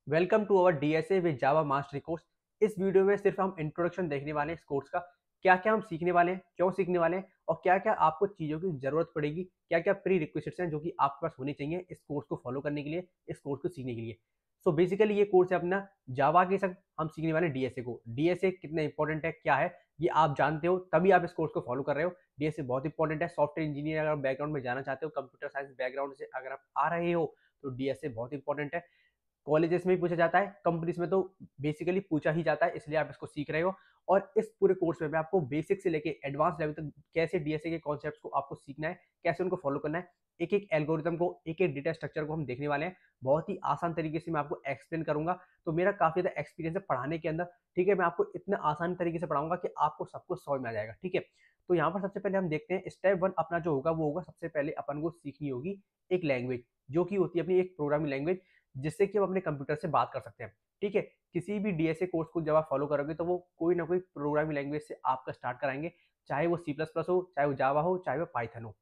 Welcome to our DSA with Java mastery course. इस video में सिर्फ हम इंट्रोडक्शन देखने वाले हैं इस कोर्स का। क्या क्या हम सीखने वाले हैं, क्यों सीखने वाले हैं और क्या क्या आपको चीज़ों की ज़रूरत पड़ेगी, क्या क्या प्री रिक्विजिट्स हैं जो कि आपके पास होनी चाहिए इस कोर्स को फॉलो करने के लिए, इस कोर्स को सीखने के लिए। सो बेसिकली ये कोर्स है अपना जावा के साथ हम सीखने वाले हैं डीएसए को। डीएसए कितना इंपॉर्टेंट है, क्या है, ये आप जानते हो तभी आप इस कोर्स को फॉलो कर रहे हो। डीएसए बहुत इंपॉर्टेंट है। सॉफ्टवेयर इंजीनियर अगर बैकग्राउंड में जाना चाहते हो, कंप्यूटर साइंस बैकग्राउंड से अगर आप आ रहे हो तो डीएसए बहुत इंपॉर्टेंट है। कॉलेजेस में भी पूछा जाता है, कंपनीज में तो बेसिकली पूछा ही जाता है, इसलिए आप इसको सीख रहे हो। और इस पूरे कोर्स में मैं आपको बेसिक से लेके एडवांस लेवल तक कैसे डीएसए के कॉन्सेप्ट्स को आपको सीखना है, कैसे उनको फॉलो करना है, एक एक एल्गोरिथम को, एक एक डेटा स्ट्रक्चर को हम देखने वाले हैं। बहुत ही आसान तरीके से मैं आपको एक्सप्लेन करूंगा। तो मेरा काफी ज्यादा एक्सपीरियंस है पढ़ाने के अंदर। ठीक है, मैं आपको इतना आसान तरीके से पढ़ाऊंगा कि आपको सब कुछ समझ में आ जाएगा। ठीक है, तो यहाँ पर सबसे पहले हम देखते हैं स्टेप वन अपना जो होगा वो होगा, सबसे पहले अपन को सीखनी होगी एक लैंग्वेज जो कि होती है अपनी एक प्रोग्रामिंग लैंग्वेज, जिससे कि हम अपने कंप्यूटर से बात कर सकते हैं। ठीक है, किसी भी डीएसए कोर्स को जब आप फॉलो करोगे तो वो कोई ना कोई प्रोग्रामिंग लैंग्वेज से आपका स्टार्ट कराएंगे, चाहे वो सी प्लस प्लस हो, चाहे वो जावा हो, चाहे वो पाइथन हो।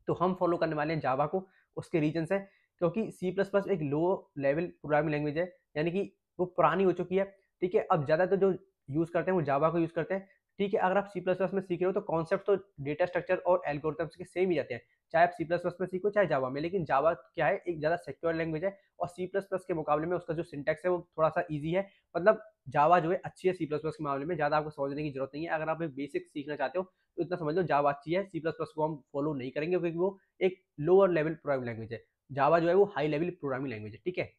तो हम फॉलो करने वाले हैं जावा को। उसके रीजन है क्योंकि सी प्लस प्लस एक लो लेवल प्रोग्रामिंग लैंग्वेज है, यानी कि वो पुरानी हो चुकी है। ठीक है, अब ज़्यादातर जो यूज़ करते हैं वो जावा को यूज़ करते हैं। ठीक है, अगर आप सी प्लस प्लस में सीख रहे हो तो कॉन्सेप्ट तो डेटा स्ट्रक्चर और एल्गोरिथम्स के सेम ही जाते हैं, चाहे आप सी प्लस प्लस में सीखो चाहे जावा में। लेकिन जावा क्या है, एक ज़्यादा सिक्योर लैंग्वेज है और सी प्लस प्लस के मुकाबले में उसका जो सिंटैक्स है वो थोड़ा सा ईजी है। मतलब जावा जो है अच्छी है सी प्लस प्लस के मामले में, ज़्यादा आपको समझने की जरूरत नहीं है। अगर आप एक बेसिक सीखना चाहते हो तो इतना समझ लो जावा अच्छी है, सी प्लस प्लस को हम फॉलो नहीं करेंगे क्योंकि वो एक लोअर लेवल प्रोग्रामिंग लैंग्वेज है। जावा जो है वो हाई लेवल प्रोग्रामिंग लैंग्वेज है। ठीक है,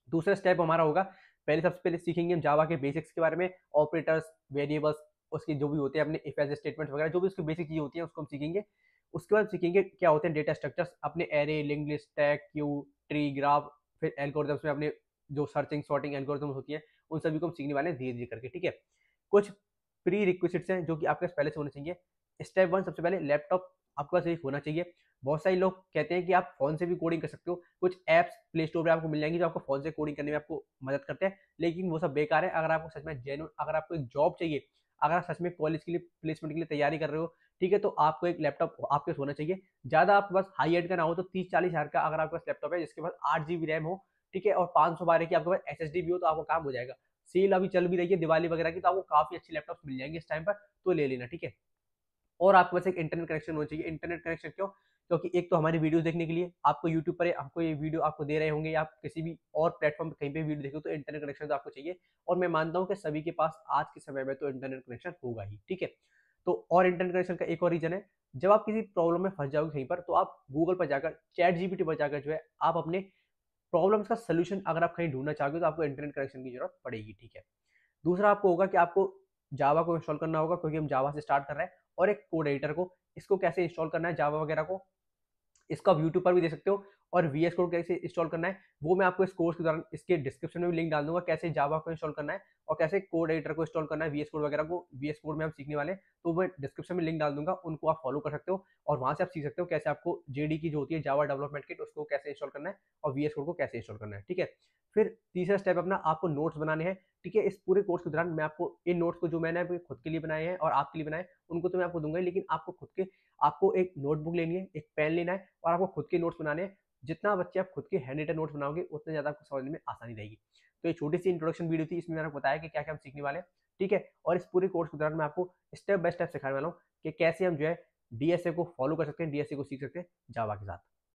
दूसरा स्टेप हमारा होगा, पहले सबसे पहले सीखेंगे हम जावा के बेसिक्स के बारे में, ऑपरेटर्स, वेरिएबल्स, उसके जो भी होते हैं अपने इफ एल्स स्टेटमेंट्स वगैरह, जो भी उसकी बेसिक चीजें होती हैं उसको हम सीखेंगे। उसके बाद सीखेंगे क्या होते हैं डेटा स्ट्रक्चर्स, अपने array, linked list, stack, Q, tree, graph, फिर एल्गोरिथम्स में अपने जो सर्चिंग सॉर्टिंग एल्गोरिथम्स होती है उन सभी को हम सीखने वाले हैं धीरे धीरे करके। ठीक है, कुछ प्री रिक्विजिट्स हैं जो कि आपके पास पहले से होने चाहिए। स्टेप वन, सबसे पहले लैपटॉप आपके पास एक होना चाहिए। बहुत सारे लोग कहते हैं कि आप फोन से भी कोडिंग कर सकते हो, कुछ ऐप्स प्ले स्टोर पे आपको मिल जाएंगी जो आपको फोन से कोडिंग करने में आपको मदद करते हैं, लेकिन वो सब बेकार है। अगर आपको सच में जेन्युइन, अगर आपको एक जॉब चाहिए, अगर आप सच में कॉलेज के लिए प्लेसमेंट के लिए तैयारी कर रहे हो, ठीक है, तो आपको एक लैपटॉप आपके पास होना चाहिए। ज्यादा आपके पास हाई एंड का ना हो तो 30-40 हज़ार का अगर आपके पास लैपटॉप है जिसके पास 8 GB रैम हो, ठीक है, और 512 की आपके पास एसएसडी भी हो तो आपका काम हो जाएगा। सेल अभी चल भी रही है दिवाली वगैरह की, तो आपको काफी अच्छी लैपटॉप मिल जाएंगे इस टाइम पर, तो ले लेना। ठीक है, और आपके पास एक इंटरनेट कनेक्शन होना चाहिए। इंटरनेट कनेक्शन क्यों? क्योंकि एक तो हमारी वीडियोस देखने के लिए आपको यूट्यूब पर हमको ये वीडियो आपको दे रहे होंगे, या आप किसी भी और प्लेटफॉर्म पे कहीं पे वीडियो देखो तो इंटरनेट कनेक्शन तो आपको चाहिए। और मैं मानता हूँ कि सभी के पास आज के समय में तो इंटरनेट कनेक्शन होगा ही। ठीक है, तो और इंटरनेट कनेक्शन का एक और रीजन है, जब आप किसी प्रॉब्लम में फंस जाओगे कहीं पर तो आप गूगल पर जाकर, चैट जीपीटी पर जाकर जो है आप अपने प्रॉब्लम्स का सोल्यूशन अगर आप कहीं ढूंढना चाहोगे तो आपको इंटरनेट कनेक्शन की जरूरत पड़ेगी। ठीक है, दूसरा आपको होगा कि आपको जावा को इंस्टॉल करना होगा क्योंकि हम जावा से स्टार्ट कर रहे हैं, और एक कोड एडिटर को, इसको कैसे इंस्टॉल करना है जावा वगैरह को, इसको आप यूट्यूब पर भी देख सकते हो। और वीएस कोड कैसे इंस्टॉल करना है वो मैं आपको इस कोर्स के दौरान इसके डिस्क्रिप्शन में भी लिंक डाल दूंगा, कैसे जावा को इंस्टॉल करना है और कैसे कोड एडिटर को इंस्टॉल करना है, वीएस कोड वगैरह को, वीएस कोड में हम सीखने वाले हैं, तो मैं डिस्क्रिप्शन में लिंक डाल दूंगा, उनको आप फॉलो कर सकते हो और वहां से आप सीख सकते हो कैसे आपको जेडी की जो होती है जावा डेवलपमेंट किट उसको कैसे इंस्टॉल करना है और वीएस कोड को कैसे इंस्टॉल करना है। ठीक है, फिर तीसरा स्टेप अपना आपको नोट्स बनाने हैं। ठीक है, इस पूरे कोर्स के दौरान मैं आपको इन नोट्स को जो मैंने अभी खुद के लिए बनाए हैं और आपके लिए बनाए उनको तो मैं आपको दूंगा ही, लेकिन आपको खुद के, आपको एक नोटबुक लेनी है, एक पेन लेना है और आपको खुद के नोट्स बनाने हैं। जितना बच्चे आप खुद के हैंड रिटन नोट्स बनाओगे उतने ज़्यादा आपको समझने में आसानी रहेगी। तो ये छोटी सी इंट्रोडक्शन वीडियो थी, इसमें मैंने आपको बताया कि क्या क्या हम सीखने वाले हैं। ठीक है, और इस पूरे कोर्स के दौरान मैं आपको स्टेप बाय स्टेप सिखाने वाला हूँ कि कैसे हम जो है डीएसए को फॉलो कर सकते हैं, डीएसए को सीख सकते हैं जावा के साथ।